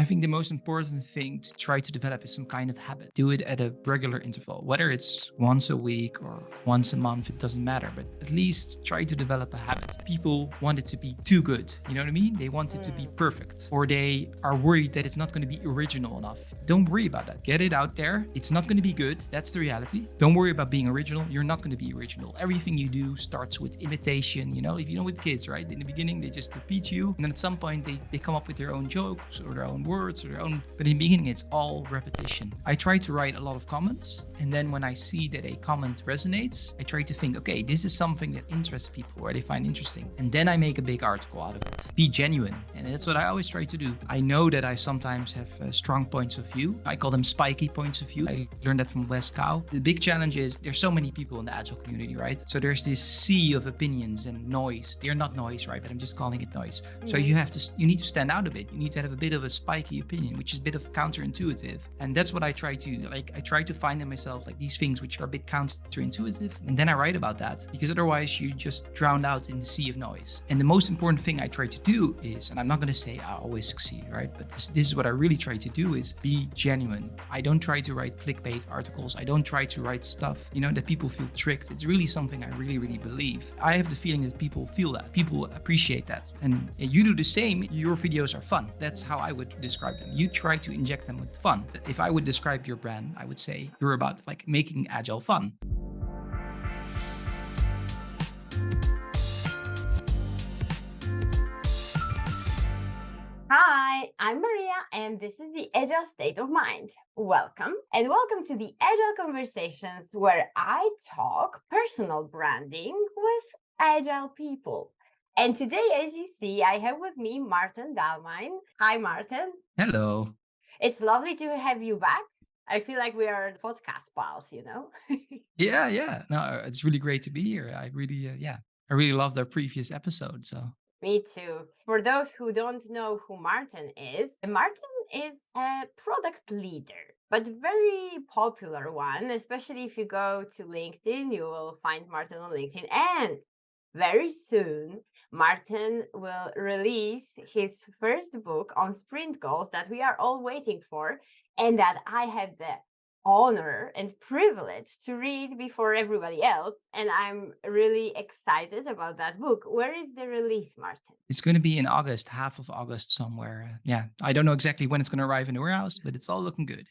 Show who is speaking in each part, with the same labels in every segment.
Speaker 1: think the most important thing to try to develop is some kind of habit. Do it at a regular interval, whether it's once a week or once a month, it doesn't matter, but at least try to develop a habit. People want it to be too good, you know what I mean? They want it to be perfect, or they are worried that it's not going to be original enough. Don't worry about that. Get it out there. It's not going to be good. That's the reality. Don't worry about being original. You're not going to be original. Everything you do starts with imitation. If you know with kids, right? In the beginning, they just repeat you. And then at some point, they come up with their own jokes or their own words or their own. But in the beginning, it's all repetition. I try to write a lot of comments. And then when I see that a comment resonates, I try to think, okay, this is something that interests people or they find interesting. And then I make a big article out of it. Be genuine. And that's what I always try to do. I know that I sometimes have strong points of view. I call them spiky points of view. I learned that from Wes Cow. The big challenge is there's so many people in the Agile community, right? So there's this sea of opinions and noise. They're not noise, right? But I'm just calling it noise. So you need to stand out a bit. You need to have a bit of a spiky opinion, which is a bit of counterintuitive. And that's what I try to do. I try to find in myself these things which are a bit counterintuitive. And then I write about that, because otherwise you just drown out in the sea of noise. And the most important thing I try to do is, and I'm not going to say I always succeed, right? But this is what I really try to do, is be genuine. I don't try to write clickbait articles. I don't try to write stuff, that people feel tricked. It's really something I really, really believe. I have the feeling that people feel that. People appreciate that. And you do the same. Your videos are fun. That's how I would describe them. You try to inject them with fun. If I would describe your brand, I would say you're about making Agile fun.
Speaker 2: Hi, I'm Maria, and this is the Agile State of Mind. Welcome, and welcome to the Agile Conversations, where I talk personal branding with Agile people. And today, as you see, I have with me Maarten Dalmijn. Hi, Maarten.
Speaker 1: Hello.
Speaker 2: It's lovely to have you back. I feel like we are podcast pals,
Speaker 1: Yeah. No, it's really great to be here. I really loved our previous episode. So.
Speaker 2: Me too. For those who don't know who Maarten is a product leader, but very popular one, especially if you go to LinkedIn, you will find Maarten on LinkedIn. And very soon, Maarten will release his first book on sprint goals that we are all waiting for, and that I had the honor and privilege to read before everybody else. And I'm really excited about that book. Where is the release, Maarten?
Speaker 1: It's going to be in August, half of August somewhere. Yeah, I don't know exactly when it's going to arrive in the warehouse, but it's all looking good.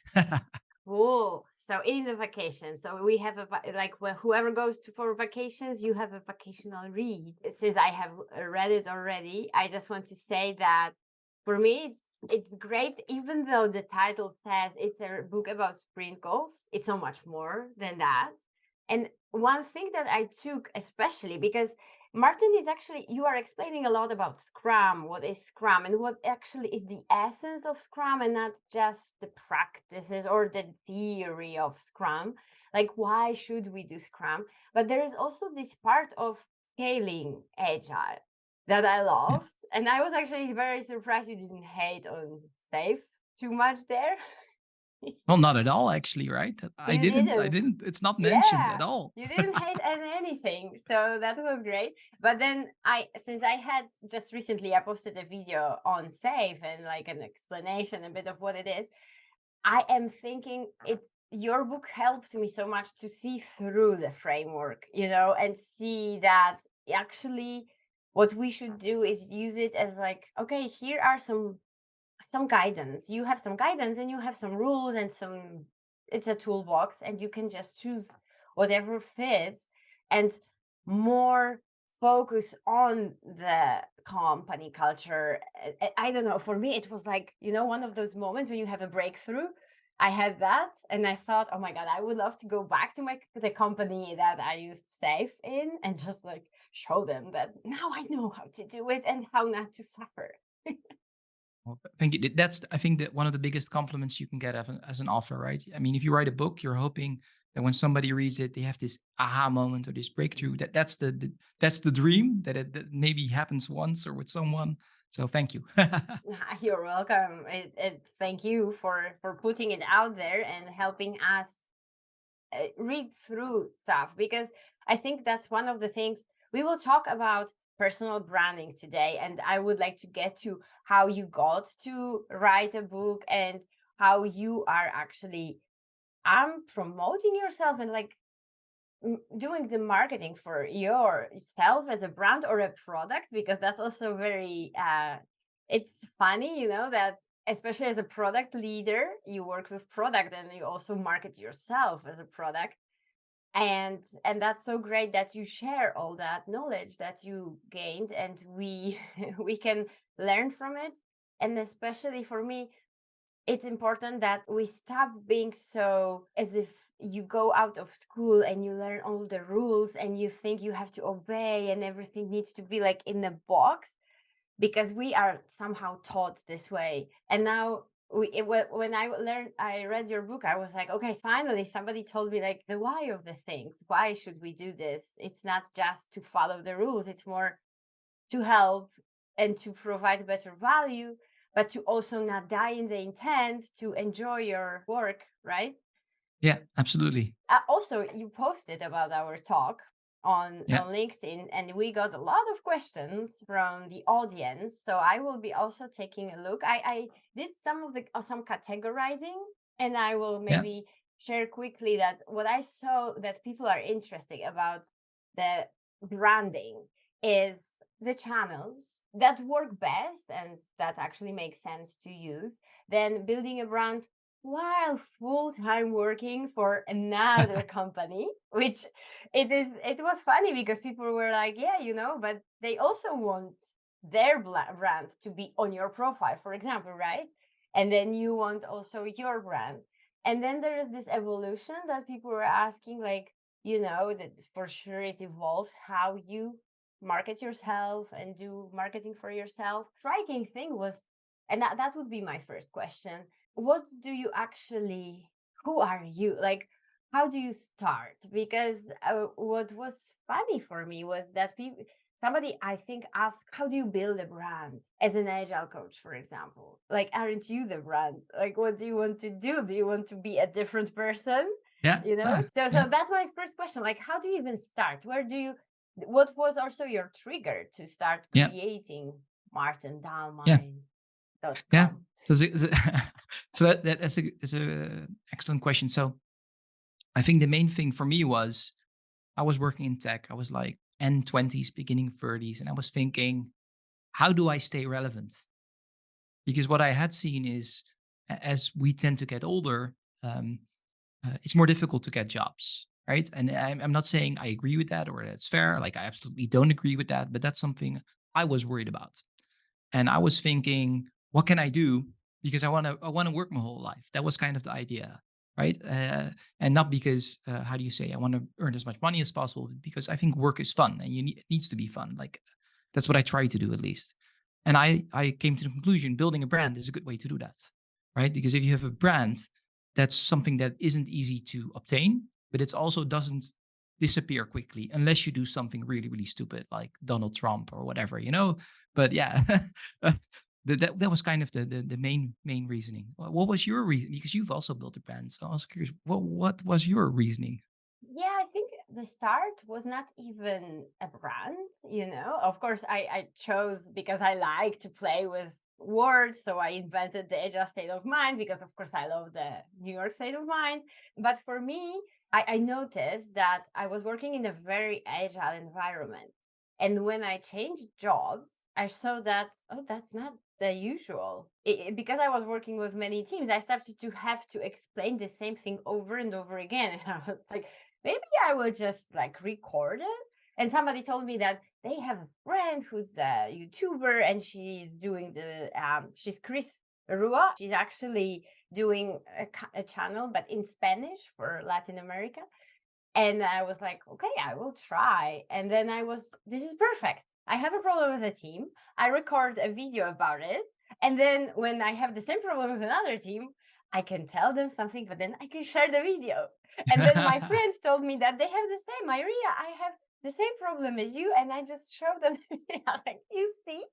Speaker 2: Cool. So in the vacation, so we have whoever goes for vacations, you have a vacational read. Since I have read it already, I just want to say that for me, it's great, even though the title says it's a book about sprint goals. It's so much more than that. And one thing that I took, especially because Maarten is actually, you are explaining a lot about Scrum, what is Scrum, and what actually is the essence of Scrum, and not just the practices or the theory of Scrum. Why should we do Scrum? But there is also this part of scaling Agile that I loved. And I was actually very surprised you didn't hate on Safe too much there.
Speaker 1: Well, not at all, actually, right? I didn't. It's not mentioned at all.
Speaker 2: You didn't hate on anything. So that was great. But then since I had just recently, I posted a video on Safe and an explanation, a bit of what it is. I am thinking your book helped me so much to see through the framework, and see that actually what we should do is use it as okay, here are some guidance. You have some guidance and you have some rules and it's a toolbox, and you can just choose whatever fits and more focus on the company culture. I don't know. For me, it was one of those moments when you have a breakthrough. I had that, and I thought, oh my God, I would love to go back to the company that I used Safe in and just show them that now I know how to do it and how not to suffer.
Speaker 1: Well, thank you. I think that one of the biggest compliments you can get as an author, right? I mean, if you write a book, you're hoping that when somebody reads it, they have this aha moment or this breakthrough. That's the dream that maybe happens once or with someone. So thank you.
Speaker 2: You're welcome. Thank you for putting it out there and helping us read through stuff, because I think that's one of the things we will talk about personal branding today. And I would like to get to how you got to write a book and how you are actually promoting yourself and like doing the marketing for yourself as a brand or a product, because that's also very it's funny, you know, that especially as a product leader, you work with product and you also market yourself as a product. And that's so great that you share all that knowledge that you gained, and we we can learn from it. And especially for me, it's important that we stop being so as if you go out of school and you learn all the rules and you think you have to obey and everything needs to be like in a box, because we are somehow taught this way. And now when I read your book, I was like, okay, finally somebody told me like the why of the things. Why should we do this? It's not just to follow the rules, it's more to help and to provide better value, but to also not die in the intent, to enjoy your work, right?
Speaker 1: Yeah, absolutely.
Speaker 2: Also, you posted about our talk
Speaker 1: Yeah.
Speaker 2: on LinkedIn, and we got a lot of questions from the audience. So I will be also taking a look. I did some categorizing, and I will
Speaker 1: Yeah.
Speaker 2: maybe share quickly that what I saw that people are interested about the branding is the channels that work best and that actually make sense to use, then building a brand while full-time working for another company, which it was funny because people were like, yeah, you know, but they also want their brand to be on your profile, for example, right? And then you want also your brand. And then there is this evolution that people were asking, like, you know, that for sure it evolves how you market yourself and do marketing for yourself. Striking thing was, and that would be my first question, what do you actually, who are you, like, how do you start? Because what was funny for me was that somebody I think asked, how do you build a brand as an agile coach, for example? Like, aren't you the brand? Like, what do you want to do you want to be a different person,
Speaker 1: Yeah.
Speaker 2: you know? So
Speaker 1: Yeah.
Speaker 2: that's my first question, like, how do you even start? What was also your trigger to start
Speaker 1: Yeah.
Speaker 2: creating Maarten
Speaker 1: Yeah.
Speaker 2: Dalmijn.com?
Speaker 1: Yeah. So that's a excellent question. So I think the main thing for me was I was working in tech. I was like end 20s, beginning 30s, and I was thinking, how do I stay relevant? Because what I had seen is as we tend to get older, um, it's more difficult to get jobs, right? And I'm not saying I agree with that or that's fair. Like I absolutely don't agree with that, but that's something I was worried about. And I was thinking, what can I do? Because I want to work my whole life. That was kind of the idea, right? And not because how do you say I want to earn as much money as possible, because I think work is fun and it needs to be fun. Like that's what I try to do at least. And I came to the conclusion building a brand is a good way to do that, right? Because if you have a brand, that's something that isn't easy to obtain, but it also doesn't disappear quickly unless you do something really, really stupid like Donald Trump or whatever, you know? But yeah, that was kind of the main reasoning. What was your reason? Because you've also built a brand, so I was curious. What was your reasoning?
Speaker 2: Yeah, I think the start was not even a brand, you know. Of course, I chose because I like to play with words. So I invented the Agile state of mind because, of course, I love the New York state of mind. But for me, I noticed that I was working in a very agile environment. And when I changed jobs, I saw that, oh, that's not the usual. Because I was working with many teams, I started to have to explain the same thing over and over again. And I was like, maybe I will just like record it. And somebody told me that they have a friend who's a YouTuber and she's doing she's Chris Rua. She's actually doing a channel, but in Spanish for Latin America. And I was like, okay, I will try. And then this is perfect. I have a problem with a team. I record a video about it. And then when I have the same problem with another team, I can tell them something, but then I can share the video. And then my friends told me that they have the same. Maria, I have the same problem as you. And I just showed them, like, you see?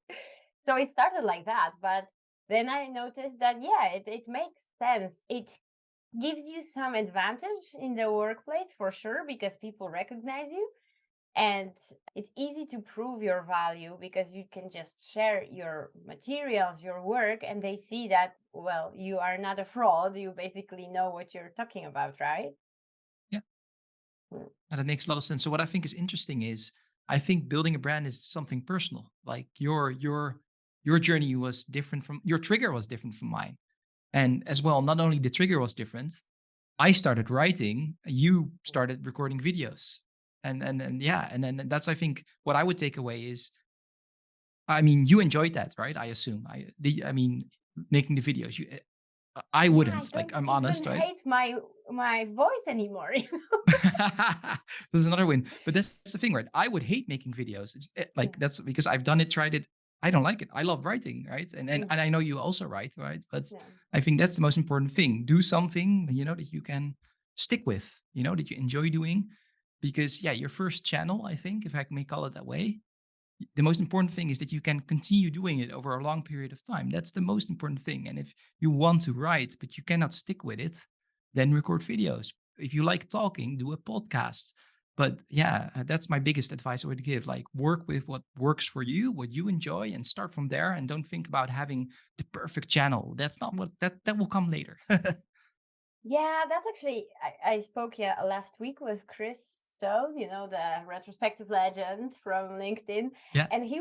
Speaker 2: So it started like that. But then I noticed that, yeah, it makes sense. It gives you some advantage in the workplace for sure, because people recognize you. And it's easy to prove your value because you can just share your materials, your work, and they see that, well, you are not a fraud. You basically know what you're talking about, right?
Speaker 1: Yeah,
Speaker 2: Mm.
Speaker 1: and that makes a lot of sense. So what I think is interesting is I think building a brand is something personal. Like your journey was different from your trigger was different from mine. And as well, not only the trigger was different, I started writing, you started recording videos. And yeah, and then that's I think what I would take away is I mean, you enjoyed that, right? I assume. I mean, making the videos. I
Speaker 2: Yeah, I
Speaker 1: wouldn't. Like
Speaker 2: don't
Speaker 1: I'm
Speaker 2: even
Speaker 1: honest, right?
Speaker 2: hate my voice anymore.
Speaker 1: There's another win, but that's the thing, right? I would hate making videos.
Speaker 2: Yeah.
Speaker 1: Like that's because I've done it, tried it. I don't like it. I love writing, right? And
Speaker 2: Mhm.
Speaker 1: I know you also write, right? But
Speaker 2: Yeah.
Speaker 1: I think that's the most important thing. Do something, that you can stick with, that you enjoy doing, because yeah, your first channel, I think, if I may call it that way, the most important thing is that you can continue doing it over a long period of time. That's the most important thing. And if you want to write, but you cannot stick with it, then record videos. If you like talking, do a podcast. But yeah, that's my biggest advice I would give. Like, work with what works for you, what you enjoy, and start from there. And don't think about having the perfect channel. That's not what that will come later.
Speaker 2: Yeah, that's actually I spoke last week with Chris Stone, the retrospective legend from LinkedIn,
Speaker 1: Yeah.
Speaker 2: and he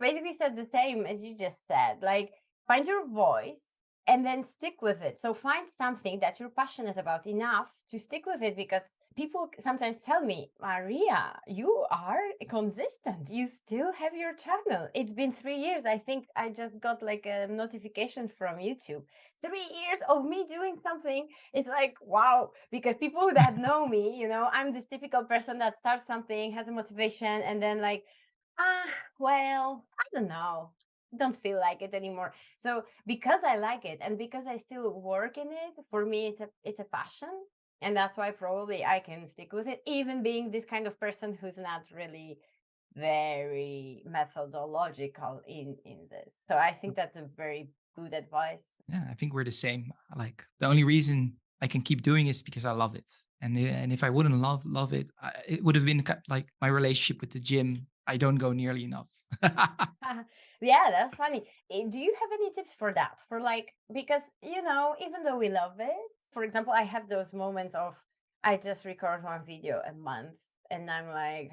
Speaker 2: basically said the same as you just said. Like, find your voice and then stick with it. So find something that you're passionate about enough to stick with it, because people sometimes tell me, Maria, you are consistent. You still have your channel. It's been 3 years. I think I just got like a notification from YouTube. 3 years of me doing something. It's like, wow, because people that know me, I'm this typical person that starts something, has a motivation, and then like, ah, well, I don't know, don't feel like it anymore. So because I like it and because I still work in it, for me it's a passion. And that's why probably I can stick with it, even being this kind of person who's not really very methodological in this. So I think that's a very good advice.
Speaker 1: Yeah, I think we're the same. Like the only reason I can keep doing is because I love it. And if I wouldn't love it, it would have been like my relationship with the gym. I don't go nearly enough.
Speaker 2: Yeah, that's funny. Do you have any tips for that? For like, because, even though we love it, for example, I have those moments of I just record one video a month and I'm like,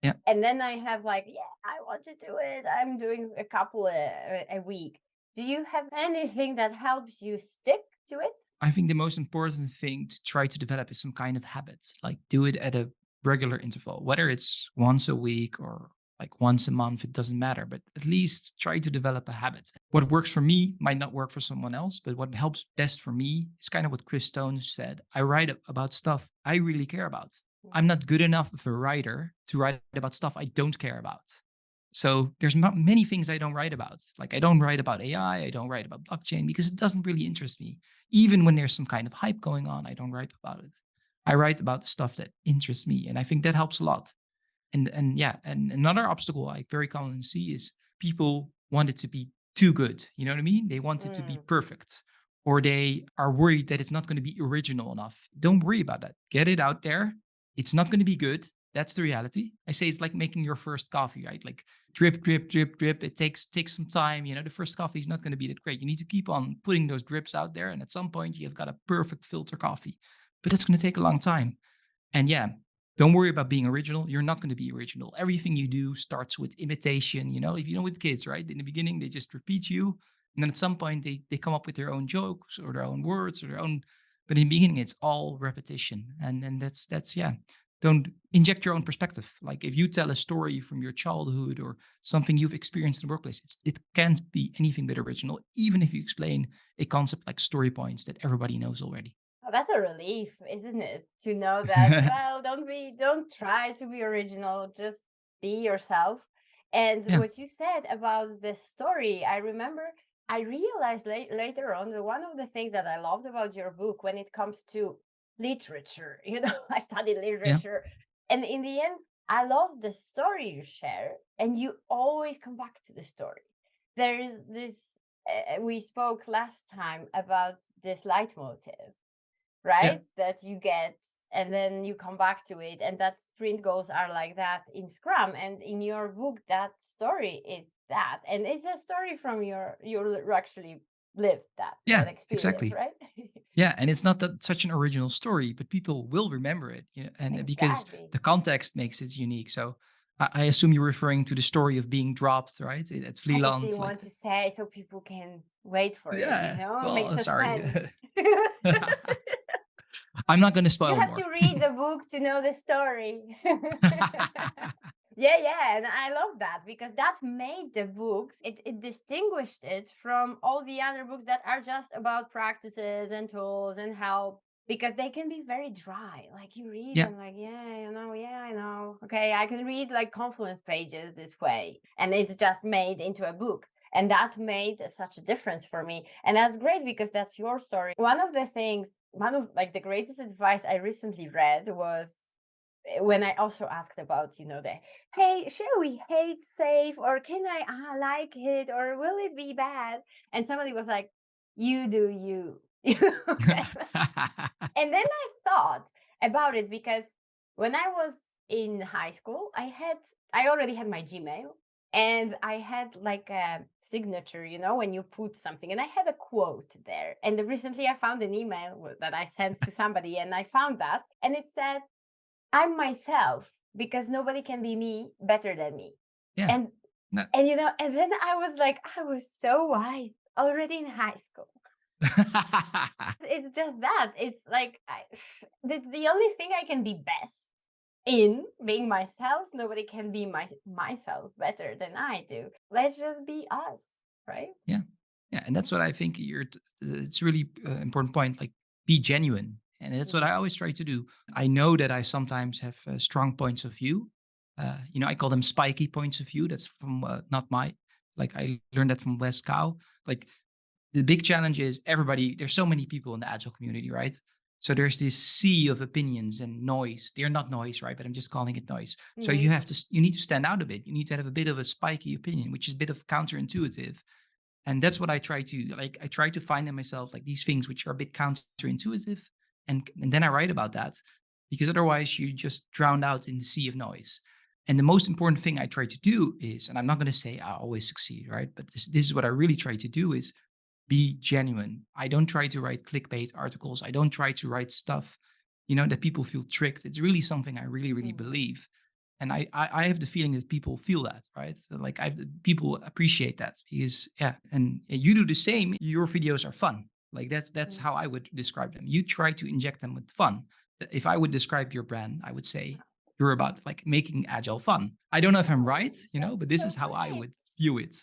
Speaker 1: Yeah.
Speaker 2: and then I have like, yeah, I want to do it. I'm doing a couple a week. Do you have anything that helps you stick to it?
Speaker 1: I think the most important thing to try to develop is some kind of habit. Like do it at a regular interval, whether it's once a week or like once a month, it doesn't matter, but at least try to develop a habit. What works for me might not work for someone else, but what helps best for me is kind of what Chris Stone said. I write about stuff I really care about. I'm not good enough of a writer to write about stuff I don't care about. So there's many things I don't write about. Like I don't write about AI, I don't write about blockchain because it doesn't really interest me. Even when there's some kind of hype going on, I don't write about it. I write about the stuff that interests me, and I think that helps a lot. And yeah, and another obstacle I very commonly see is people want it to be too good. You know what I mean? They want it to be
Speaker 2: Mm.
Speaker 1: perfect, or they are worried that it's not going to be original enough. Don't worry about that. Get it out there. It's not going to be good. That's the reality. I say it's like making your first coffee, right? Like drip, drip, drip, drip. It takes some time. The first coffee is not going to be that great. You need to keep on putting those drips out there, and at some point, you've got a perfect filter coffee. But it's going to take a long time. And yeah, don't worry about being original. You're not going to be original. Everything you do starts with imitation. If with kids, right? In the beginning, they just repeat you. And then at some point, they come up with their own jokes or their own words or their own. But in the beginning, it's all repetition. And that's, yeah. Don't inject your own perspective. Like if you tell a story from your childhood or something you've experienced in the workplace, it can't be anything but original, even if you explain a concept like story points that everybody knows already.
Speaker 2: Oh, that's a relief, isn't it? To know that, well, don't try to be original, just be yourself. And
Speaker 1: Yeah.
Speaker 2: what you said about the story, I remember I realized later on that one of the things that I loved about your book when it comes to literature, I studied
Speaker 1: Yeah.
Speaker 2: literature. And in the end, I love the story you share, and you always come back to the story. There is this, we spoke last time about this leitmotif, right? That you get, and then you come back to it. And that sprint goals are like that in Scrum. And in your book, that story is that. And it's a story from you actually lived that experience,
Speaker 1: exactly.
Speaker 2: right?
Speaker 1: Yeah, and it's not that such an original story, but people will remember it, and because
Speaker 2: Exactly.
Speaker 1: the context makes it unique. So I assume you're referring to the story of being dropped, right? At
Speaker 2: I just
Speaker 1: Vlieland,
Speaker 2: didn't
Speaker 1: like,
Speaker 2: want to say so people can wait for it,
Speaker 1: yeah.
Speaker 2: make
Speaker 1: Well, sorry.
Speaker 2: suspense.
Speaker 1: I'm not going to
Speaker 2: You
Speaker 1: spoil
Speaker 2: have
Speaker 1: more.
Speaker 2: to read the book to know the story. Yeah, and I love that because that made the books, it distinguished it from all the other books that are just about practices and tools and help, because they can be very dry. Like you read
Speaker 1: Yeah,
Speaker 2: them like, yeah, I know. Okay, I can read like Confluence pages this way, and it's just made into a book. And that made such a difference for me. And that's great because that's your story. One of the greatest advice I recently read was when I also asked about, hey, shall we hate safe, or can I like it, or will it be bad? And somebody was like, you do you. Okay. And then I thought about it because when I was in high school, I already had my Gmail, and I had like a signature, when you put something, and I had a quote there. And recently I found an email that I sent to somebody, and I found that, and it said, I'm myself because nobody can be me better than me.
Speaker 1: yeah.
Speaker 2: And
Speaker 1: No.
Speaker 2: and then I was like, I was so wise already in high school. It's just that. It's like the only thing I can be best in being myself. Nobody can be myself better than I do. Let's just be us, right?
Speaker 1: Yeah, yeah, and that's what I think it's really important point. Like, be genuine, and that's what I always try to do. I know that I sometimes have strong points of view. I call them spiky points of view. That's from not my, like, I learned that from Wes Cow. Like, the big challenge is everybody. There's so many people in the agile community, right? So there's this sea of opinions and noise. They're not noise, right? But I'm just calling it noise. So
Speaker 2: Mm-hmm.
Speaker 1: you need to stand out a bit. You need to have a bit of a spiky opinion, which is a bit of counterintuitive. And that's what I try to, like, I try to find in myself, like, these things which are a bit counterintuitive, and then I write about that, because otherwise you just drown out in the sea of noise. And the most important thing I try to do is, and I'm not going to say I always succeed, right? But this is what I really try to do is be genuine. I don't try to write clickbait articles. I don't try to write stuff, that people feel tricked. It's really something I really, really believe. And I have the feeling that people feel that, right? Like, people appreciate that, because, yeah, and you do the same. Your videos are fun. Like, that's how I would describe them. You try to inject them with fun. If I would describe your brand, I would say you're about, like, making agile fun. I don't know if I'm right, but this
Speaker 2: So
Speaker 1: is how I
Speaker 2: great.
Speaker 1: would view it.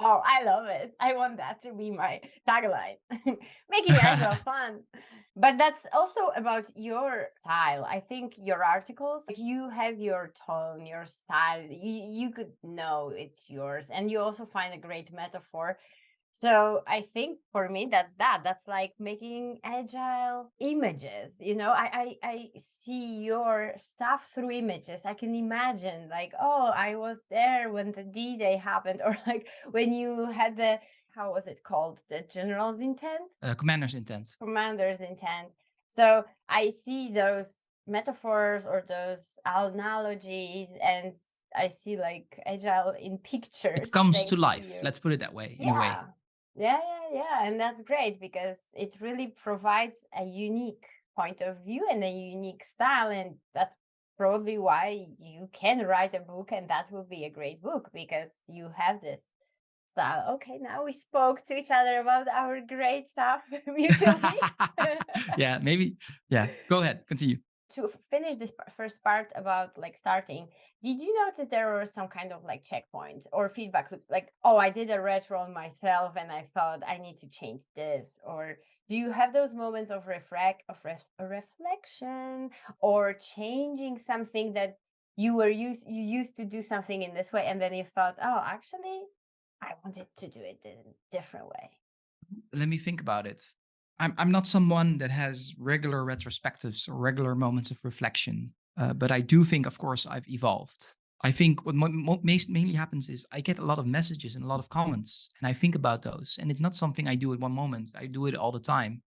Speaker 2: Oh, I love it. I want that to be my tagline. Making agile fun. But that's also about your style. I think your articles, if you have your tone, your style, you could know it's yours. And you also find a great metaphor. So I think for me, that's like making agile images. I see your stuff through images. I can imagine, like, oh, I was there when the D-Day happened, or like when you had how was it called? The general's intent?
Speaker 1: Commander's intent.
Speaker 2: Commander's intent. So I see those metaphors or those analogies, and I see like agile in pictures
Speaker 1: It comes to
Speaker 2: thanks to
Speaker 1: life.
Speaker 2: you.
Speaker 1: Let's put it that way, in a way.
Speaker 2: Yeah. Yeah. And that's great because it really provides a unique point of view and a unique style. And that's probably why you can write a book, and that will be a great book because you have this style. Okay, now we spoke to each other about our great stuff mutually.
Speaker 1: Yeah, maybe. Yeah, go ahead, continue.
Speaker 2: To finish this first part about like starting, did you notice there were some kind of like checkpoints or feedback loops, like, oh, I did a retro on myself and I thought I need to change this? Or do you have those moments of reflection or changing something that you used to do something in this way, and then you thought, oh, actually I wanted to do it in a different way?
Speaker 1: Let me think about it. I'm not someone that has regular retrospectives or regular moments of reflection, but I do think, of course, I've evolved. I think what mainly happens is I get a lot of messages and a lot of comments, and I think about those. And it's not something I do at one moment. I do it all the time.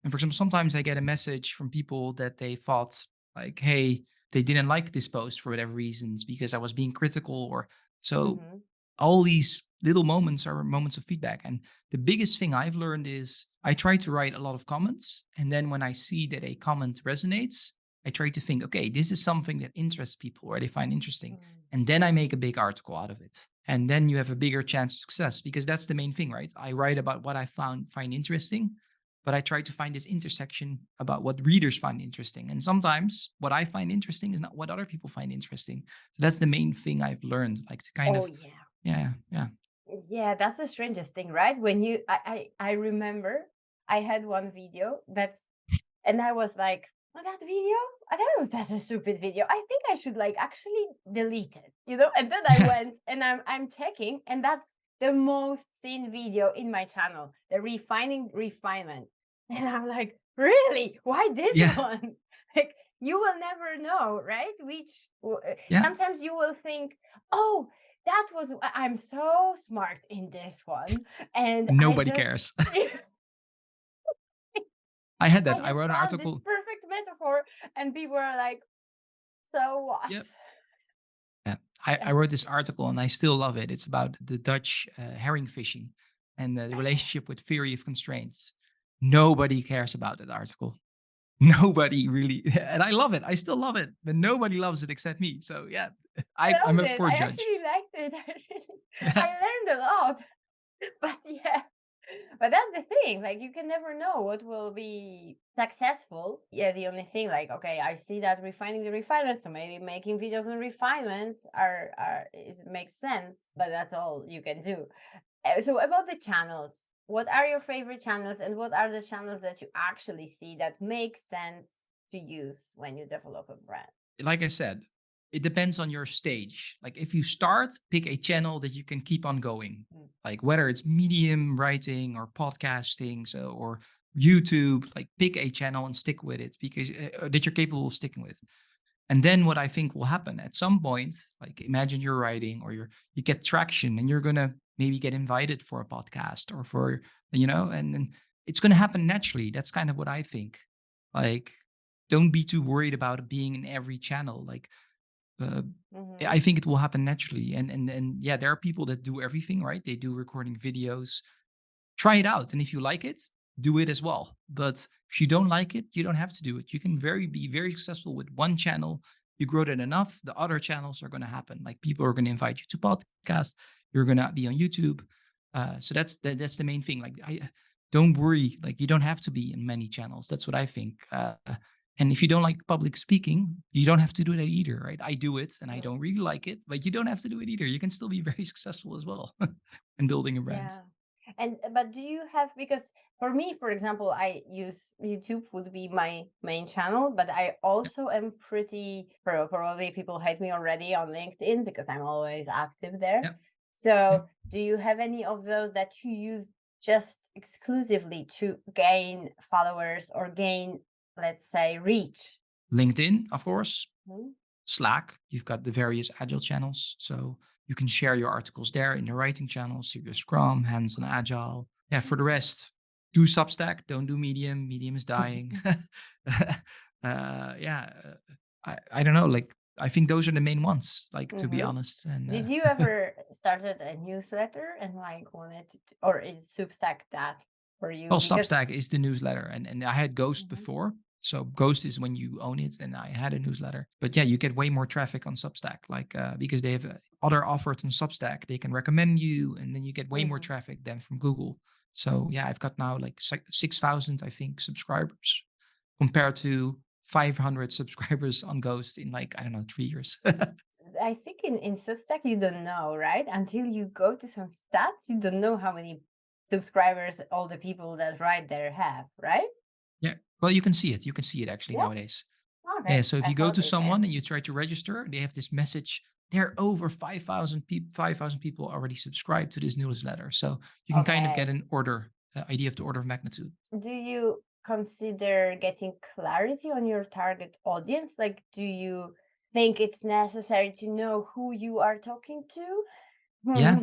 Speaker 1: And for example, sometimes I get a message from people that they thought like, hey, they didn't like this post for whatever reasons because I was being critical or so.
Speaker 2: Mm-hmm.
Speaker 1: All these little moments are moments of feedback. And the biggest thing I've learned is I try to write a lot of comments. And then when I see that a comment resonates, I try to think, okay, this is something that interests people or they find interesting. And then I make a big article out of it. And then you have a bigger chance of success because that's the main thing, right? I write about what I find interesting, but I try to find this intersection about what readers find interesting. And sometimes what I find interesting is not what other people find interesting. So that's the main thing I've learned, like to kind
Speaker 2: Oh
Speaker 1: of,
Speaker 2: yeah.
Speaker 1: yeah.
Speaker 2: Yeah, that's the strangest thing, right? When I remember I had one video and I was like, oh, that video, I thought it was such a stupid video. I think I should like actually delete it, And then I went and I'm checking, and that's the most seen video in my channel, the refinement. And I'm like, really? Why this
Speaker 1: Yeah.
Speaker 2: one? Like, you will never know, right?
Speaker 1: Yeah.
Speaker 2: Sometimes you will think, oh, I'm so smart in this one. And I
Speaker 1: Nobody
Speaker 2: just,
Speaker 1: cares. I had
Speaker 2: I
Speaker 1: that. I
Speaker 2: just
Speaker 1: wrote an
Speaker 2: found this
Speaker 1: article.
Speaker 2: perfect metaphor, and people are like, so what?
Speaker 1: Yep. Yeah. I wrote this article and I still love it. It's about the Dutch herring fishing and the relationship with theory of constraints. Nobody cares about that article. Nobody really, and I love it. I still love it, but nobody loves it except me. So yeah,
Speaker 2: I
Speaker 1: I'm
Speaker 2: loved
Speaker 1: a
Speaker 2: it.
Speaker 1: poor
Speaker 2: I
Speaker 1: judge.
Speaker 2: actually liked it. I learned a lot. But yeah, but that's the thing. Like, you can never know what will be successful. Yeah, the only thing, like, okay, I see that refining the refinement, so maybe making videos on refinement makes sense. But that's all you can do. So about the channels, what are your favorite channels, and what are the channels that you actually see that make sense to use when you develop a brand?
Speaker 1: Like I said, it depends on your stage. Like if you start, pick a channel that you can keep on going.
Speaker 2: Mm.
Speaker 1: Like whether it's medium writing or podcasting, so or YouTube, like pick a channel and stick with it because that you're capable of sticking with. And then what I think will happen at some point, like imagine you're writing or you get traction and you're gonna maybe get invited for a podcast or for and it's gonna happen naturally. That's kind of what I think. Like, don't be too worried about being in every channel. Like, uh,
Speaker 2: Mm-hmm.
Speaker 1: I think it will happen naturally. And yeah, there are people that do everything right. They do recording videos, try it out. And if you like it, do it as well. But if you don't like it, you don't have to do it. You can be very successful with one channel. You grow that enough, the other channels are going to happen. Like people are going to invite you to podcast. You're going to be on YouTube. So that's the main thing. Like I don't worry. Like you don't have to be in many channels. That's what I think. And if you don't like public speaking, you don't have to do that either, right? I do it and I don't really like it, but you don't have to do it either. You can still be very successful as well in building a brand.
Speaker 2: Yeah. And but do you have, because for me, for example, I use YouTube would be my main channel, but I also am probably people hate me already on LinkedIn because I'm always active there.
Speaker 1: Yeah. Yeah.
Speaker 2: So do you have any of those that you use just exclusively to gain followers or gain, let's say, reach?
Speaker 1: LinkedIn, of course,
Speaker 2: Mhm.
Speaker 1: Slack, you've got the various agile channels. So you can share your articles there in the writing channel, Serious Scrum, Hands on Agile. Yeah, for the rest, do Substack, don't do Medium. Medium is dying. Yeah, I don't know. Like, I think those are the main ones, like, to be
Speaker 2: Mhm.
Speaker 1: honest. And
Speaker 2: Did you ever started a newsletter and like wanted to, or is Substack that for you?
Speaker 1: well,
Speaker 2: Because
Speaker 1: Substack is the newsletter, and I had Ghost
Speaker 2: Mhm.
Speaker 1: before. So Ghost is when you own it, and I had a newsletter. But yeah, you get way more traffic on Substack, like because they have other offers on Substack. They can recommend you, and then you get way more
Speaker 2: Mhm.
Speaker 1: traffic than from Google. So yeah, I've got now like 6,000, I think, subscribers compared to 500 subscribers on Ghost in like I don't know 3 years.
Speaker 2: I think in Substack you don't know, right? Until you go to some stats, you don't know how many subscribers all the people that write there have, right?
Speaker 1: Yeah, well, you can see it. You can see it actually
Speaker 2: Yeah.
Speaker 1: nowadays. Yeah,
Speaker 2: Okay.
Speaker 1: so if
Speaker 2: I
Speaker 1: you go
Speaker 2: thought
Speaker 1: to
Speaker 2: they
Speaker 1: someone
Speaker 2: can.
Speaker 1: and you try to register, they have this message. There are over 5,000 people already subscribed to this newsletter. So you can kind of get
Speaker 2: Okay.
Speaker 1: an idea of the order of magnitude.
Speaker 2: Do you consider getting clarity on your target audience? Like, do you think it's necessary to know who you are talking to?
Speaker 1: Yeah.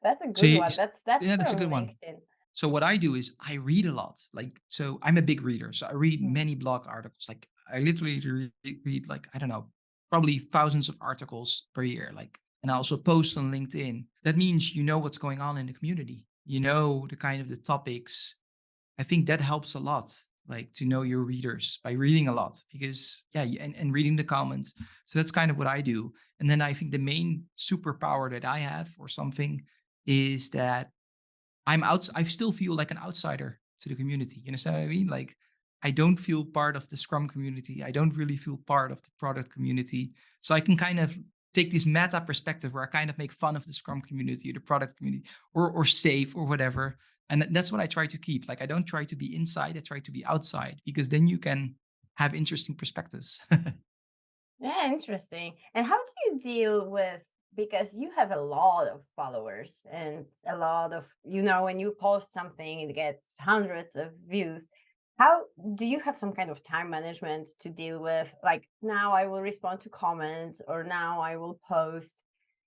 Speaker 2: That's a
Speaker 1: So
Speaker 2: good one. That's
Speaker 1: yeah, that's a
Speaker 2: from
Speaker 1: good one.
Speaker 2: LinkedIn.
Speaker 1: So what I do is I read a lot. Like, so I'm a big reader. So I read
Speaker 2: Mm.
Speaker 1: many blog articles. Like I literally read like, I don't know, probably thousands of articles per year. Like, and I also post on LinkedIn. That means you know what's going on in the community. You know the kind of the topics. I think that helps a lot, like to know your readers by reading a lot because and reading the comments. So that's kind of what I do. And then I think the main superpower that I have or something is that I still feel like an outsider to the community. You understand what I mean? Like I don't feel part of the Scrum community. I don't really feel part of the product community. So I can kind of take this meta perspective where I kind of make fun of the Scrum community or the product community or safe or whatever. And that's what I try to keep. Like I don't try to be inside, I try to be outside because then you can have interesting perspectives.
Speaker 2: Yeah, interesting. And how do you deal with, because you have a lot of followers and a lot of, when you post something, it gets hundreds of views. How do you have some kind of time management to deal with? Like, now I will respond to comments, or now I will post.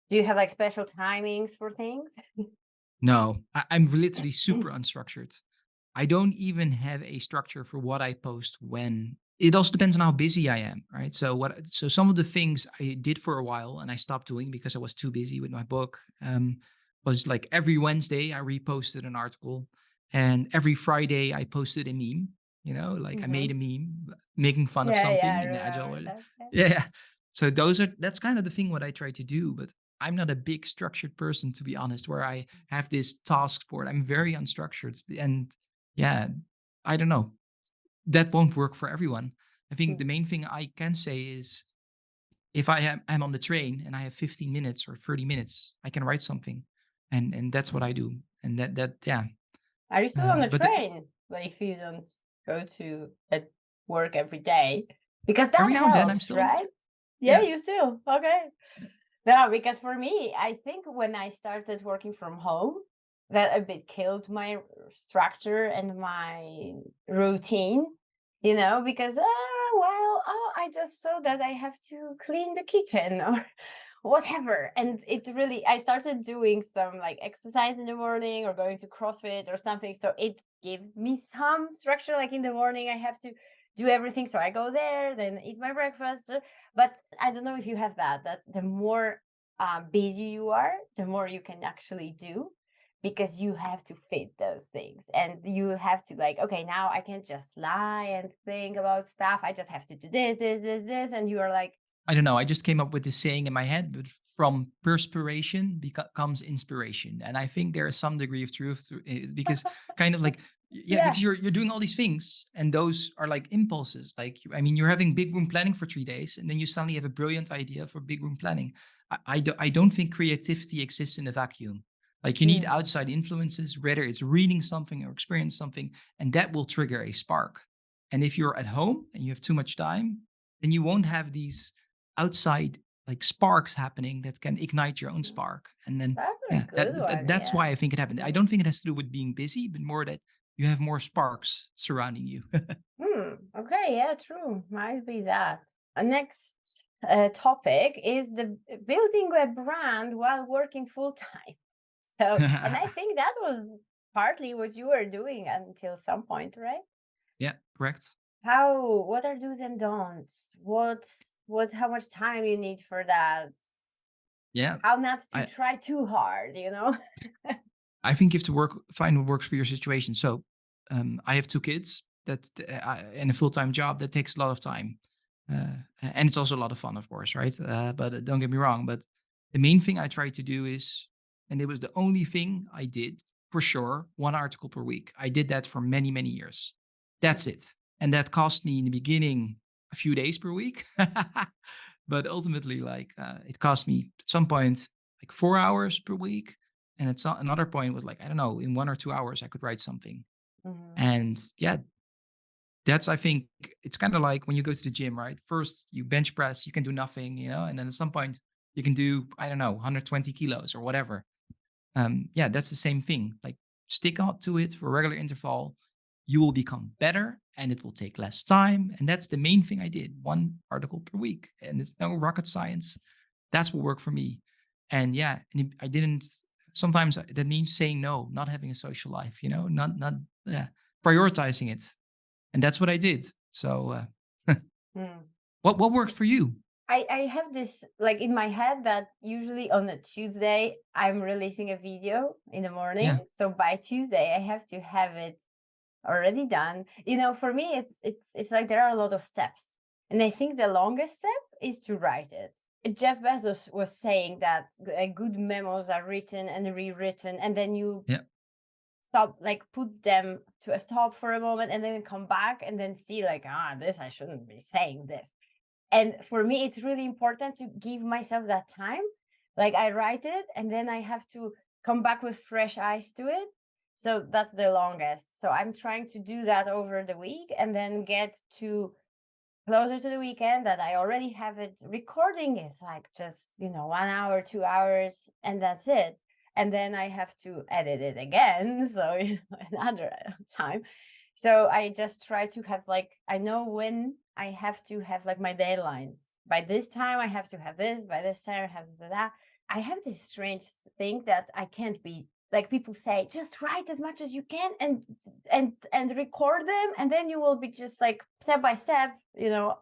Speaker 2: Do you have like special timings for things?
Speaker 1: No, I'm literally super unstructured. I don't even have a structure for what I post when. It also depends on how busy I am, right? So some of the things I did for a while and I stopped doing because I was too busy with my book, was like every Wednesday I reposted an article, and every Friday I posted a meme. Like I made a meme making fun of
Speaker 2: Yeah,
Speaker 1: something
Speaker 2: I
Speaker 1: in the agile.
Speaker 2: remember that.
Speaker 1: Yeah. So that's kind of the thing what I try to do, but I'm not a big structured person, to be honest, where I have this task board. I'm very unstructured. And yeah, I don't know. That won't work for everyone. I think
Speaker 2: Mm.
Speaker 1: the main thing I can say is if I'm on the train and I have 15 minutes or 30 minutes, I can write something. And that's what I do. And yeah.
Speaker 2: Are you still on the
Speaker 1: But
Speaker 2: train? Like, if you don't go to at work every day, because that
Speaker 1: every now and then I'm
Speaker 2: helps,
Speaker 1: still on the
Speaker 2: right?
Speaker 1: train.
Speaker 2: Yeah,
Speaker 1: Yeah.
Speaker 2: you still okay. No, because for me, I think when I started working from home, that a bit killed my structure and my routine, because I just saw that I have to clean the kitchen or whatever. And it really, I started doing some like exercise in the morning or going to CrossFit or something. So it gives me some structure. Like in the morning, I have to do everything. So I go there, then eat my breakfast. But I don't know if you have that the more busy you are, the more you can actually do, because you have to fit those things and you have to like, okay, now I can't just lie and think about stuff. I just have to do this. And you are like,
Speaker 1: I don't know. I just came up with this saying in my head, but from perspiration comes inspiration. And I think there is some degree of truth to it because kind of like, yeah,
Speaker 2: yeah.
Speaker 1: because you're doing all these things and those are like impulses. Like, I mean, you're having big room planning for 3 days and then you suddenly have a brilliant idea for big room planning. I don't think creativity exists in a vacuum. Like you need
Speaker 2: Mm.
Speaker 1: outside influences, whether it's reading something or experience something, and that will trigger a spark. And if you're at home and you have too much time, then you won't have these outside like sparks happening that can ignite your own spark. And then
Speaker 2: That's a
Speaker 1: yeah,
Speaker 2: good one.
Speaker 1: that's
Speaker 2: Yeah.
Speaker 1: why I think it happened. I don't think it has to do with being busy, but more that you have more sparks surrounding you.
Speaker 2: Okay. Yeah, true. Might be that. Next topic is the building a brand while working full time. So, and I think that was partly what you were doing until some point, right?
Speaker 1: Yeah, correct.
Speaker 2: What are do's and don'ts? How much time you need for that?
Speaker 1: Yeah.
Speaker 2: How not to
Speaker 1: I
Speaker 2: try too hard,
Speaker 1: I think you have to find what works for your situation. So I have 2 kids and a full-time job that takes a lot of time. And it's also a lot of fun, of course, right? But don't get me wrong. But the main thing I try to do is, and it was the only thing I did for sure, 1 article per week. I did that for many, many years. That's it. And that cost me in the beginning a few days per week. But ultimately, like it cost me at some point like 4 hours per week. And at another point was like, I don't know, in 1 or 2 hours, I could write something.
Speaker 2: Mhm.
Speaker 1: And yeah, I think it's kind of like when you go to the gym, right? First, you bench press, you can do nothing, and then at some point, you can do, I don't know, 120 kilos or whatever. Yeah, that's the same thing. Like, stick out to it for a regular interval. You will become better and it will take less time. And that's the main thing I did, 1 article per week. And it's no rocket science. That's what worked for me. And yeah, I didn't sometimes that means saying no, not having a social life, not prioritizing it. And that's what I did. So
Speaker 2: Mm.
Speaker 1: what worked for you?
Speaker 2: I have this like in my head that usually on a Tuesday I'm releasing a video in the morning.
Speaker 1: Yeah.
Speaker 2: So by Tuesday I have to have it already done. For me it's like there are a lot of steps. And I think the longest step is to write it. Jeff Bezos was saying that good memos are written and rewritten, and then you
Speaker 1: Yeah.
Speaker 2: stop, like put them to a stop for a moment and then come back and then see like, this, I shouldn't be saying this. And for me, it's really important to give myself that time. Like I write it and then I have to come back with fresh eyes to it. So that's the longest. So I'm trying to do that over the week and then get to closer to the weekend that I already have it. Recording is like just, 1 hour, 2 hours, and that's it. And then I have to edit it again. So another time. So I just try to have like, I know when I have to have like my deadlines. By this time, I have to have this. By this time, I have to do that. I have this strange thing that I can't be like people say, just write as much as you can and record them, and then you will be just like step by step,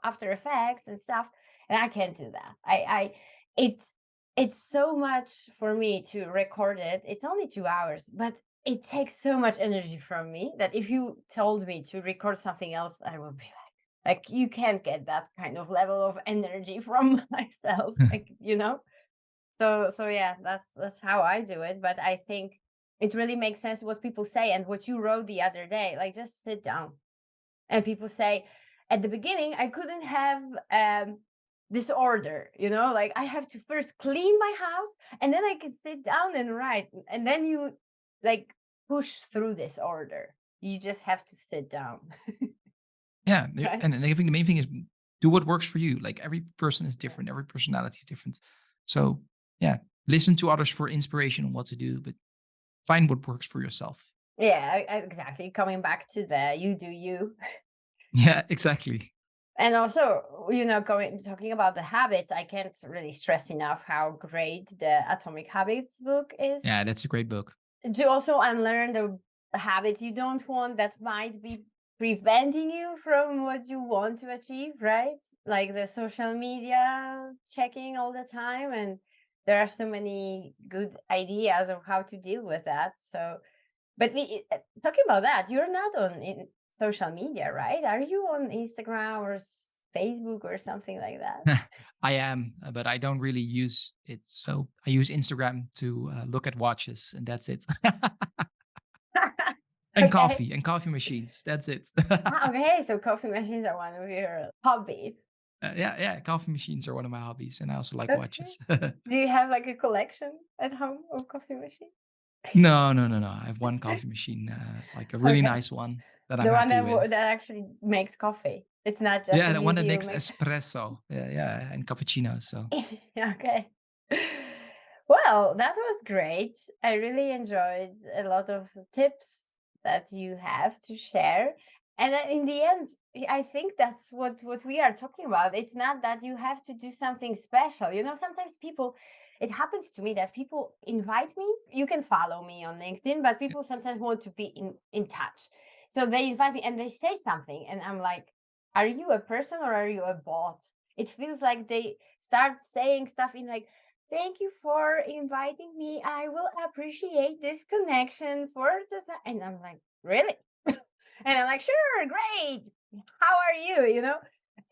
Speaker 2: After Effects and stuff. And I can't do that. It's so much for me to record it. It's only 2 hours, but it takes so much energy from me that if you told me to record something else, I would be like you can't get that kind of level of energy from myself, So yeah, that's how I do it. But I think it really makes sense what people say and what you wrote the other day. Like just sit down. And people say at the beginning I couldn't have disorder, like I have to first clean my house and then I can sit down and write. And then you like push through this order. You just have to sit down.
Speaker 1: Yeah.
Speaker 2: Right?
Speaker 1: And I think the main thing is do what works for you. Like every person is different, every personality is different. So yeah, listen to others for inspiration on what to do, but find what works for yourself.
Speaker 2: Yeah, exactly. Coming back to the you do you.
Speaker 1: Yeah, exactly.
Speaker 2: And also, talking about the habits, I can't really stress enough how great the Atomic Habits book is.
Speaker 1: Yeah, that's a great book.
Speaker 2: To also unlearn the habits you don't want that might be preventing you from what you want to achieve, right? Like the social media checking all the time. And there are so many good ideas of how to deal with that. So, but talking about that, you're not on social media, right? Are you on Instagram or Facebook or something like that?
Speaker 1: I am, but I don't really use it. So I use Instagram to look at watches, and that's it. And
Speaker 2: Okay.
Speaker 1: coffee machines. That's it.
Speaker 2: Okay, so coffee machines are one of your hobbies.
Speaker 1: Yeah. Coffee machines are one of my hobbies, and I also like
Speaker 2: Okay.
Speaker 1: watches.
Speaker 2: Do you have like a collection at home of coffee machines?
Speaker 1: No. I have one coffee machine, like a really
Speaker 2: Okay.
Speaker 1: nice one that I'm
Speaker 2: The one
Speaker 1: happy
Speaker 2: that
Speaker 1: with.
Speaker 2: that actually makes coffee. It's not just
Speaker 1: Yeah,
Speaker 2: a
Speaker 1: the one that
Speaker 2: museum
Speaker 1: makes
Speaker 2: make.
Speaker 1: espresso. Yeah, and cappuccino. So
Speaker 2: Okay. Well, that was great. I really enjoyed a lot of tips that you have to share. And then in the end, I think that's what we are talking about. It's not that you have to do something special. Sometimes it happens to me that people invite me. You can follow me on LinkedIn, but
Speaker 1: yeah,
Speaker 2: people sometimes want to be in touch. So they invite me and they say something, and I'm like, are you a person or are you a bot? It feels like they start saying stuff in like, thank you for inviting me. I will appreciate this connection for and I'm like, really? And I'm like, sure, great. How are you?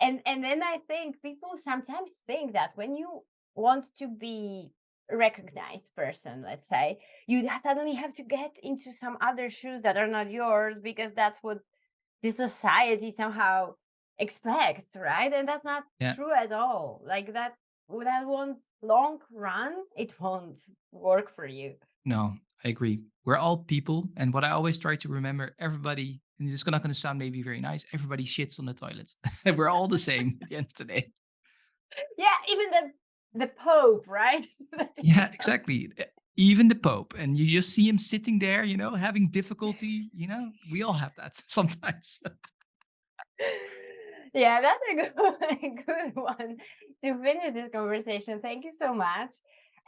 Speaker 2: And then I think people sometimes think that when you want to be a recognized person, let's say, you suddenly have to get into some other shoes that are not yours because that's what the society somehow expects, right? And that's not
Speaker 1: yeah.
Speaker 2: true at all. Like that won't long run, it won't work for you.
Speaker 1: No, I agree. We're all people, and what I always try to remember, everybody, and this is not going to sound maybe very nice, everybody shits on the toilets. We're all the same at the end of the day.
Speaker 2: Yeah, even the Pope, right?
Speaker 1: Yeah, exactly. Even the Pope, and you just see him sitting there, having difficulty. We all have that sometimes.
Speaker 2: Yeah, that's a good, a good one to finish this conversation. Thank you so much.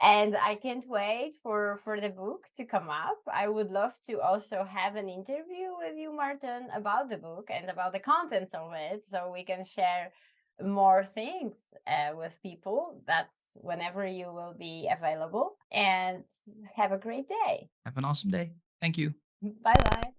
Speaker 2: And I can't wait for the book to come up. I would love to also have an interview with you, Maarten, about the book and about the contents of it, so we can share more things with people. That's whenever you will be available. And have a great day.
Speaker 1: Have an awesome day. Thank you.
Speaker 2: Bye-bye.